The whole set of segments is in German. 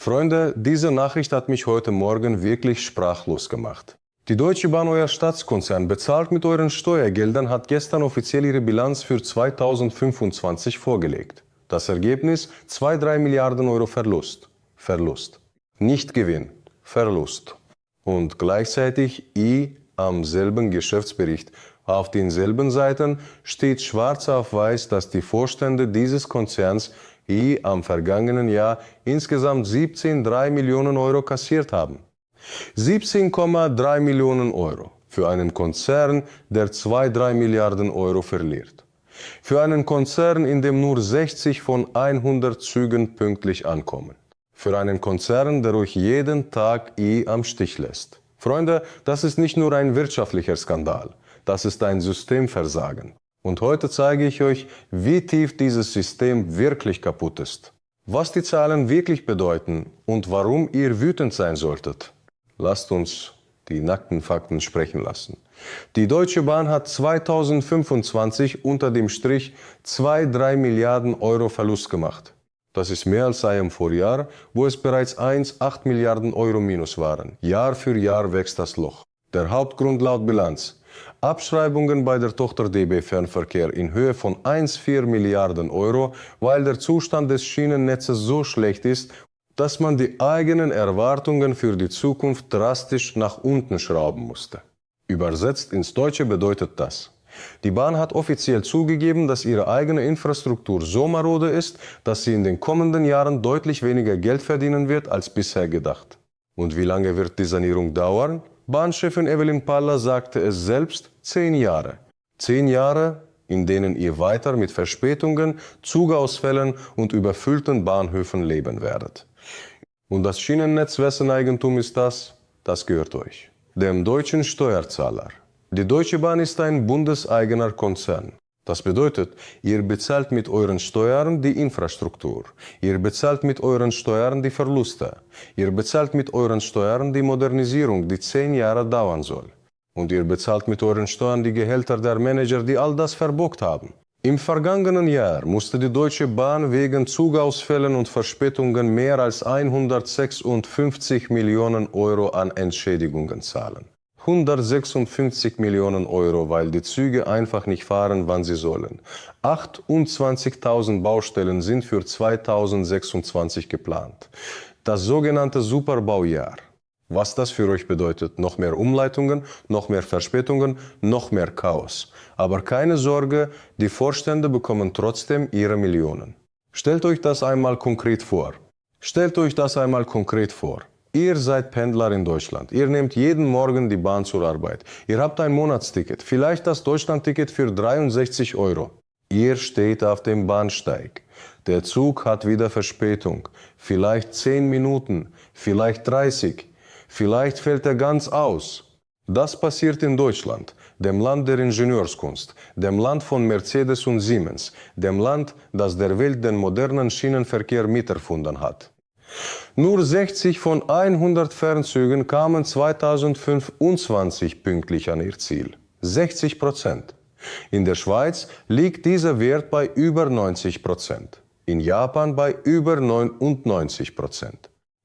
Freunde, diese Nachricht hat mich heute Morgen wirklich sprachlos gemacht. Die Deutsche Bahn, euer Staatskonzern, bezahlt mit euren Steuergeldern, hat gestern offiziell ihre Bilanz für 2025 vorgelegt. Das Ergebnis: 2-3 Milliarden Euro Verlust. Verlust. Nicht Gewinn. Verlust. Und gleichzeitig am selben Geschäftsbericht. Auf denselben Seiten steht schwarz auf weiß, dass die Vorstände dieses Konzerns am vergangenen Jahr insgesamt 17,3 Millionen Euro kassiert haben. 17,3 Millionen Euro für einen Konzern, der 2-3 Milliarden Euro verliert. Für einen Konzern, in dem nur 60 von 100 Zügen pünktlich ankommen. Für einen Konzern, der euch jeden Tag am Stich lässt. Freunde, das ist nicht nur ein wirtschaftlicher Skandal, das ist ein Systemversagen. Und heute zeige ich euch, wie tief dieses System wirklich kaputt ist. Was die Zahlen wirklich bedeuten und warum ihr wütend sein solltet. Lasst uns die nackten Fakten sprechen lassen. Die Deutsche Bahn hat 2025 unter dem Strich 2-3 Milliarden Euro Verlust gemacht. Das ist mehr als im Vorjahr, wo es bereits 1,8 Milliarden Euro Minus waren. Jahr für Jahr wächst das Loch. Der Hauptgrund laut Bilanz: Abschreibungen bei der Tochter DB Fernverkehr in Höhe von 1,4 Milliarden Euro, weil der Zustand des Schienennetzes so schlecht ist, dass man die eigenen Erwartungen für die Zukunft drastisch nach unten schrauben musste. Übersetzt ins Deutsche bedeutet das: Die Bahn hat offiziell zugegeben, dass ihre eigene Infrastruktur so marode ist, dass sie in den kommenden Jahren deutlich weniger Geld verdienen wird als bisher gedacht. Und wie lange wird die Sanierung dauern? Bahnchefin Evelyn Palla sagte es selbst: 10 Jahre. 10 Jahre, in denen ihr weiter mit Verspätungen, Zugausfällen und überfüllten Bahnhöfen leben werdet. Und das Schienennetz, wessen Eigentum ist das? Das gehört euch, dem deutschen Steuerzahler. Die Deutsche Bahn ist ein bundeseigener Konzern. Das bedeutet, ihr bezahlt mit euren Steuern die Infrastruktur. Ihr bezahlt mit euren Steuern die Verluste. Ihr bezahlt mit euren Steuern die Modernisierung, die 10 Jahre dauern soll. Und ihr bezahlt mit euren Steuern die Gehälter der Manager, die all das verbockt haben. Im vergangenen Jahr musste die Deutsche Bahn wegen Zugausfällen und Verspätungen mehr als 156 Millionen Euro an Entschädigungen zahlen. 156 Millionen Euro, weil die Züge einfach nicht fahren, wann sie sollen. 28.000 Baustellen sind für 2026 geplant. Das sogenannte Superbaujahr. Was das für euch bedeutet: noch mehr Umleitungen, noch mehr Verspätungen, noch mehr Chaos. Aber keine Sorge, die Vorstände bekommen trotzdem ihre Millionen. Stellt euch das einmal konkret vor. Stellt euch das einmal konkret vor. Ihr seid Pendler in Deutschland. Ihr nehmt jeden Morgen die Bahn zur Arbeit. Ihr habt ein Monatsticket, vielleicht das Deutschlandticket für 63 Euro. Ihr steht auf dem Bahnsteig. Der Zug hat wieder Verspätung. Vielleicht 10 Minuten, vielleicht 30. Vielleicht fällt er ganz aus. Das passiert in Deutschland, dem Land der Ingenieurskunst, dem Land von Mercedes und Siemens, dem Land, das der Welt den modernen Schienenverkehr miterfunden hat. Nur 60 von 100 Fernzügen kamen 2025 pünktlich an ihr Ziel. 60%. In der Schweiz liegt dieser Wert bei über 90%. In Japan bei über 99%.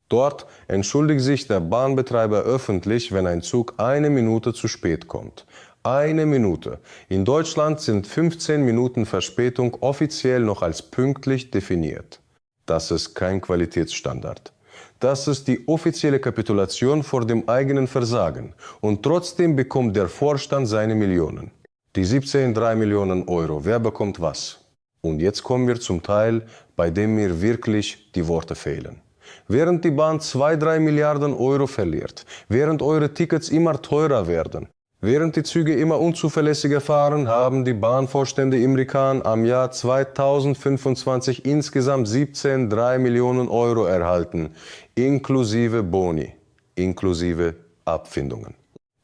Dort entschuldigt sich der Bahnbetreiber öffentlich, wenn ein Zug 1 Minute zu spät kommt. 1 Minute. In Deutschland sind 15 Minuten Verspätung offiziell noch als pünktlich definiert. Das ist kein Qualitätsstandard. Das ist die offizielle Kapitulation vor dem eigenen Versagen. Und trotzdem bekommt der Vorstand seine Millionen. Die 17,3 Millionen Euro. Wer bekommt was? Und jetzt kommen wir zum Teil, bei dem mir wirklich die Worte fehlen. Während die Bahn 2-3 Milliarden Euro verliert, während eure Tickets immer teurer werden, während die Züge immer unzuverlässiger fahren, haben die Bahnvorstände im Rican am Jahr 2025 insgesamt 17,3 Millionen Euro erhalten, inklusive Boni, inklusive Abfindungen.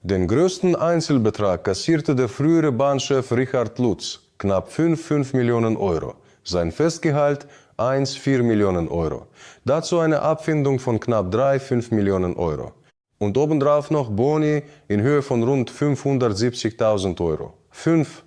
Den größten Einzelbetrag kassierte der frühere Bahnchef Richard Lutz, knapp 5 Millionen Euro. Sein Festgehalt 1,4 Millionen Euro. Dazu eine Abfindung von knapp 3-5 Millionen Euro. Und obendrauf noch Boni in Höhe von rund 570.000 Euro. 5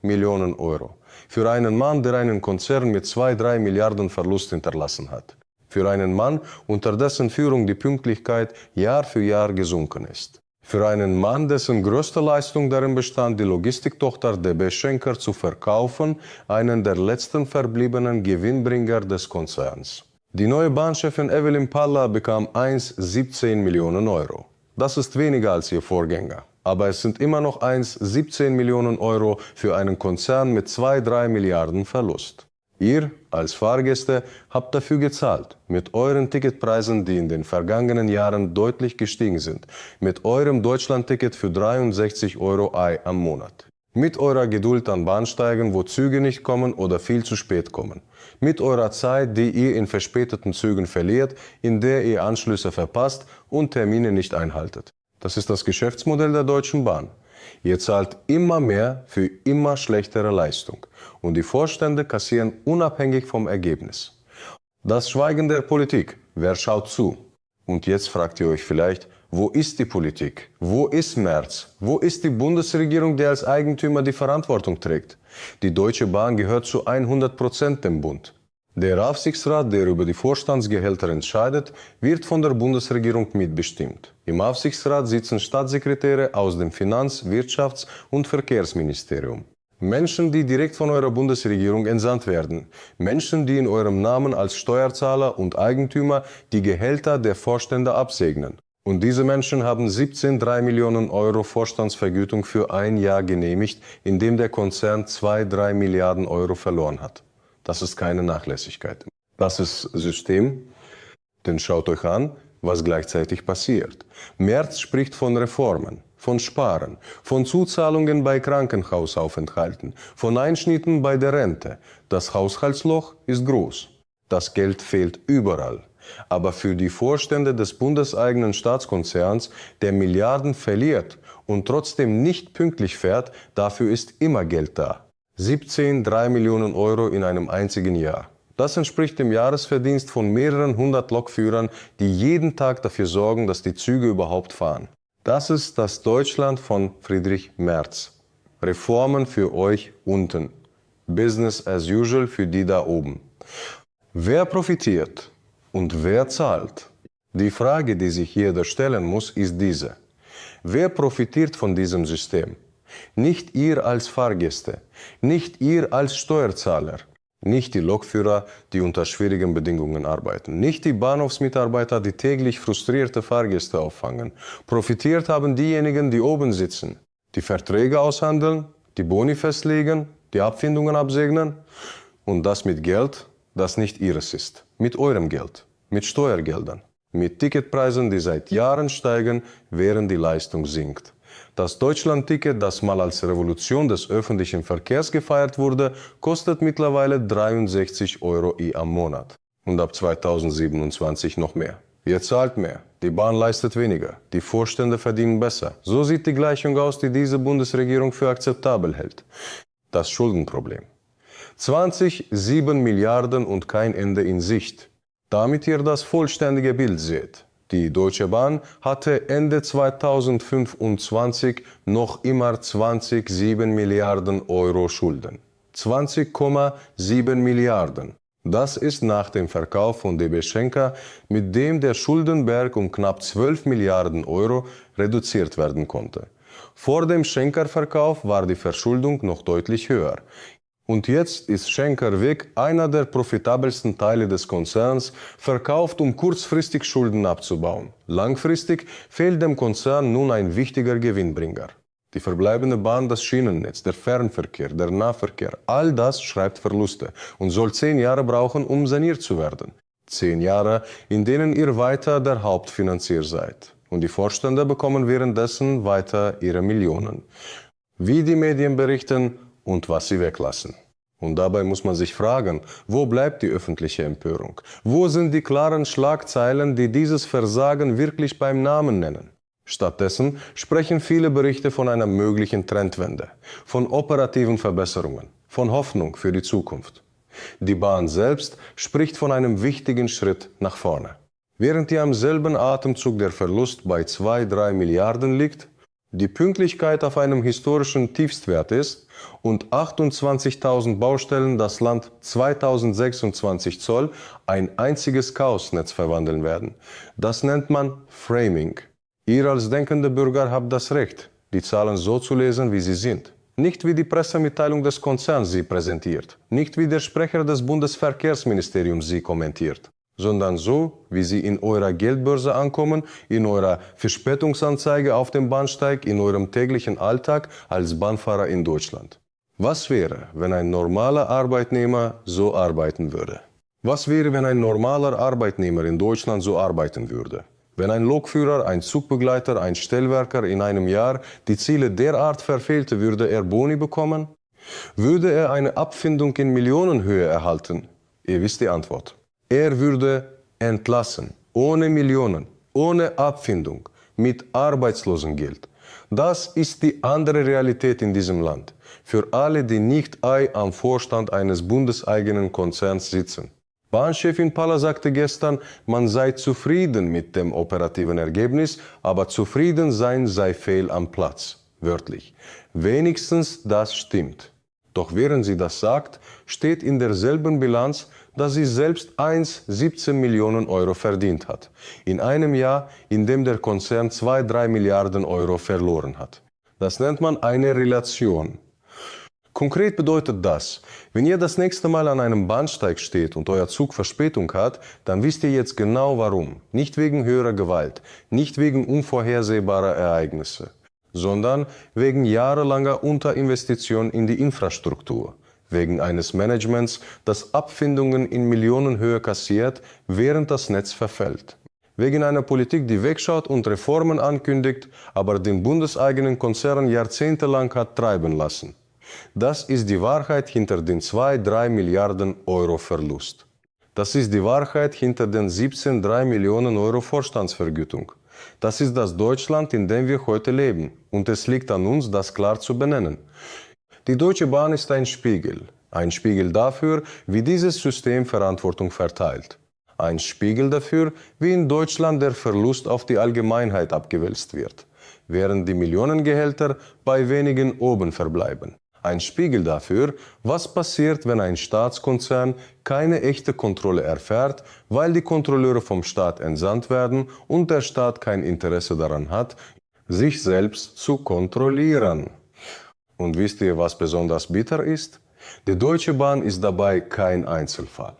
Millionen Euro. Für einen Mann, der einen Konzern mit 2-3 Milliarden Verlust hinterlassen hat. Für einen Mann, unter dessen Führung die Pünktlichkeit Jahr für Jahr gesunken ist. Für einen Mann, dessen größte Leistung darin bestand, die Logistiktochter DB Schenker zu verkaufen, einen der letzten verbliebenen Gewinnbringer des Konzerns. Die neue Bahnchefin Evelyn Palla bekam 1,17 Millionen Euro. Das ist weniger als ihr Vorgänger. Aber es sind immer noch 1,17 Millionen Euro für einen Konzern mit 2-3 Milliarden Verlust. Ihr als Fahrgäste habt dafür gezahlt, mit euren Ticketpreisen, die in den vergangenen Jahren deutlich gestiegen sind, mit eurem Deutschlandticket für 63 Euro am Monat. Mit eurer Geduld an Bahnsteigen, wo Züge nicht kommen oder viel zu spät kommen. Mit eurer Zeit, die ihr in verspäteten Zügen verliert, in der ihr Anschlüsse verpasst und Termine nicht einhaltet. Das ist das Geschäftsmodell der Deutschen Bahn. Ihr zahlt immer mehr für immer schlechtere Leistung und die Vorstände kassieren unabhängig vom Ergebnis. Das Schweigen der Politik, wer schaut zu? Und jetzt fragt ihr euch vielleicht, wo ist die Politik? Wo ist Merz? Wo ist die Bundesregierung, die als Eigentümer die Verantwortung trägt? Die Deutsche Bahn gehört zu 100% dem Bund. Der Aufsichtsrat, der über die Vorstandsgehälter entscheidet, wird von der Bundesregierung mitbestimmt. Im Aufsichtsrat sitzen Staatssekretäre aus dem Finanz-, Wirtschafts- und Verkehrsministerium. Menschen, die direkt von eurer Bundesregierung entsandt werden. Menschen, die in eurem Namen als Steuerzahler und Eigentümer die Gehälter der Vorstände absegnen. Und diese Menschen haben 17,3 Millionen Euro Vorstandsvergütung für ein Jahr genehmigt, in dem der Konzern 2-3 Milliarden Euro verloren hat. Das ist keine Nachlässigkeit. Das ist System. Denn schaut euch an, was gleichzeitig passiert. Merz spricht von Reformen, von Sparen, von Zuzahlungen bei Krankenhausaufenthalten, von Einschnitten bei der Rente. Das Haushaltsloch ist groß. Das Geld fehlt überall. Aber für die Vorstände des bundeseigenen Staatskonzerns, der Milliarden verliert und trotzdem nicht pünktlich fährt, dafür ist immer Geld da. 17,3 Millionen Euro in einem einzigen Jahr. Das entspricht dem Jahresverdienst von mehreren hundert Lokführern, die jeden Tag dafür sorgen, dass die Züge überhaupt fahren. Das ist das Deutschland von Friedrich Merz. Reformen für euch unten. Business as usual für die da oben. Wer profitiert? Und wer zahlt? Die Frage, die sich jeder stellen muss, ist diese. Wer profitiert von diesem System? Nicht ihr als Fahrgäste, nicht ihr als Steuerzahler, nicht die Lokführer, die unter schwierigen Bedingungen arbeiten, nicht die Bahnhofsmitarbeiter, die täglich frustrierte Fahrgäste auffangen. Profitiert haben diejenigen, die oben sitzen, die Verträge aushandeln, die Boni festlegen, die Abfindungen absegnen und das mit Geld, das nicht ihres ist. Mit eurem Geld, mit Steuergeldern, mit Ticketpreisen, die seit Jahren steigen, während die Leistung sinkt. Das Deutschlandticket, das mal als Revolution des öffentlichen Verkehrs gefeiert wurde, kostet mittlerweile 63 Euro am Monat. Und ab 2027 noch mehr. Ihr zahlt mehr, die Bahn leistet weniger, die Vorstände verdienen besser. So sieht die Gleichung aus, die diese Bundesregierung für akzeptabel hält. Das Schuldenproblem. 7 Milliarden und kein Ende in Sicht. Damit ihr das vollständige Bild seht. Die Deutsche Bahn hatte Ende 2025 noch immer 20,7 Milliarden Euro Schulden. 20,7 Milliarden. Das ist nach dem Verkauf von DB Schenker, mit dem der Schuldenberg um knapp 12 Milliarden Euro reduziert werden konnte. Vor dem Schenker-Verkauf war die Verschuldung noch deutlich höher. Und jetzt ist Schenker weg, einer der profitabelsten Teile des Konzerns, verkauft, um kurzfristig Schulden abzubauen. Langfristig fehlt dem Konzern nun ein wichtiger Gewinnbringer. Die verbleibende Bahn, das Schienennetz, der Fernverkehr, der Nahverkehr, all das schreibt Verluste und soll 10 Jahre brauchen, um saniert zu werden. 10 Jahre, in denen ihr weiter der Hauptfinanzier seid. Und die Vorstände bekommen währenddessen weiter ihre Millionen. Wie die Medien berichten und was sie weglassen. Und dabei muss man sich fragen, wo bleibt die öffentliche Empörung? Wo sind die klaren Schlagzeilen, die dieses Versagen wirklich beim Namen nennen? Stattdessen sprechen viele Berichte von einer möglichen Trendwende, von operativen Verbesserungen, von Hoffnung für die Zukunft. Die Bahn selbst spricht von einem wichtigen Schritt nach vorne. Während ihr am selben Atemzug der Verlust bei 2-3 Milliarden liegt, die Pünktlichkeit auf einem historischen Tiefstwert ist und 28.000 Baustellen das Land 2026 Zoll ein einziges Chaosnetz verwandeln werden. Das nennt man Framing. Ihr als denkende Bürger habt das Recht, die Zahlen so zu lesen, wie sie sind. Nicht wie die Pressemitteilung des Konzerns sie präsentiert, nicht wie der Sprecher des Bundesverkehrsministeriums sie kommentiert, sondern so, wie sie in eurer Geldbörse ankommen, in eurer Verspätungsanzeige auf dem Bahnsteig, in eurem täglichen Alltag als Bahnfahrer in Deutschland. Was wäre, wenn ein normaler Arbeitnehmer so arbeiten würde? Was wäre, wenn ein normaler Arbeitnehmer in Deutschland so arbeiten würde? Wenn ein Lokführer, ein Zugbegleiter, ein Stellwerker in einem Jahr die Ziele derart verfehlte, würde er Boni bekommen? Würde er eine Abfindung in Millionenhöhe erhalten? Ihr wisst die Antwort. Er würde entlassen, ohne Millionen, ohne Abfindung, mit Arbeitslosengeld. Das ist die andere Realität in diesem Land. Für alle, die nicht am Vorstand eines bundeseigenen Konzerns sitzen. Bahnchefin Palla sagte gestern, man sei zufrieden mit dem operativen Ergebnis, aber zufrieden sein sei fehl am Platz. Wörtlich. Wenigstens das stimmt. Doch während sie das sagt, steht in derselben Bilanz, dass sie selbst 17 Millionen Euro verdient hat. In einem Jahr, in dem der Konzern 2-3 Milliarden Euro verloren hat. Das nennt man eine Relation. Konkret bedeutet das, wenn ihr das nächste Mal an einem Bahnsteig steht und euer Zug Verspätung hat, dann wisst ihr jetzt genau warum. Nicht wegen höherer Gewalt, nicht wegen unvorhersehbarer Ereignisse, sondern wegen jahrelanger Unterinvestition in die Infrastruktur. Wegen eines Managements, das Abfindungen in Millionenhöhe kassiert, während das Netz verfällt. Wegen einer Politik, die wegschaut und Reformen ankündigt, aber den bundeseigenen Konzern jahrzehntelang hat treiben lassen. Das ist die Wahrheit hinter den 2-3 Milliarden Euro Verlust. Das ist die Wahrheit hinter den 17,3 Millionen Euro Vorstandsvergütung. Das ist das Deutschland, in dem wir heute leben. Und es liegt an uns, das klar zu benennen. Die Deutsche Bahn ist ein Spiegel dafür, wie dieses System Verantwortung verteilt. Ein Spiegel dafür, wie in Deutschland der Verlust auf die Allgemeinheit abgewälzt wird, während die Millionengehälter bei wenigen oben verbleiben. Ein Spiegel dafür, was passiert, wenn ein Staatskonzern keine echte Kontrolle erfährt, weil die Kontrolleure vom Staat entsandt werden und der Staat kein Interesse daran hat, sich selbst zu kontrollieren. Und wisst ihr, was besonders bitter ist? Die Deutsche Bahn ist dabei kein Einzelfall.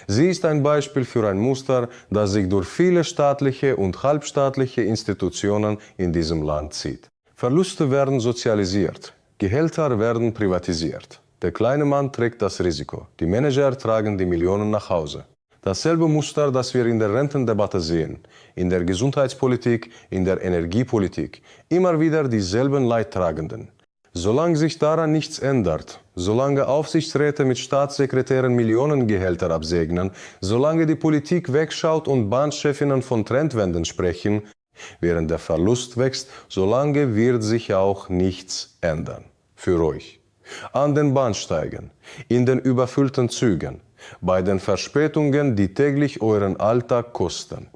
Sie ist ein Beispiel für ein Muster, das sich durch viele staatliche und halbstaatliche Institutionen in diesem Land zieht. Verluste werden sozialisiert. Gehälter werden privatisiert. Der kleine Mann trägt das Risiko. Die Manager tragen die Millionen nach Hause. Dasselbe Muster, das wir in der Rentendebatte sehen, in der Gesundheitspolitik, in der Energiepolitik. Immer wieder dieselben Leidtragenden. Solange sich daran nichts ändert, solange Aufsichtsräte mit Staatssekretären Millionengehälter absegnen, solange die Politik wegschaut und Bahnchefinnen von Trendwenden sprechen, während der Verlust wächst, solange wird sich auch nichts ändern. Für euch. An den Bahnsteigen, in den überfüllten Zügen, bei den Verspätungen, die täglich euren Alltag kosten.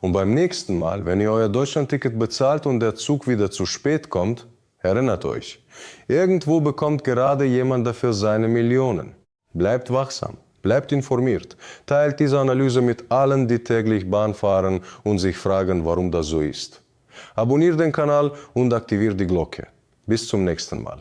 Und beim nächsten Mal, wenn ihr euer Deutschlandticket bezahlt und der Zug wieder zu spät kommt, erinnert euch, irgendwo bekommt gerade jemand dafür seine Millionen. Bleibt wachsam. Bleibt informiert, teilt diese Analyse mit allen, die täglich Bahn fahren und sich fragen, warum das so ist. Abonniert den Kanal und aktiviert die Glocke. Bis zum nächsten Mal.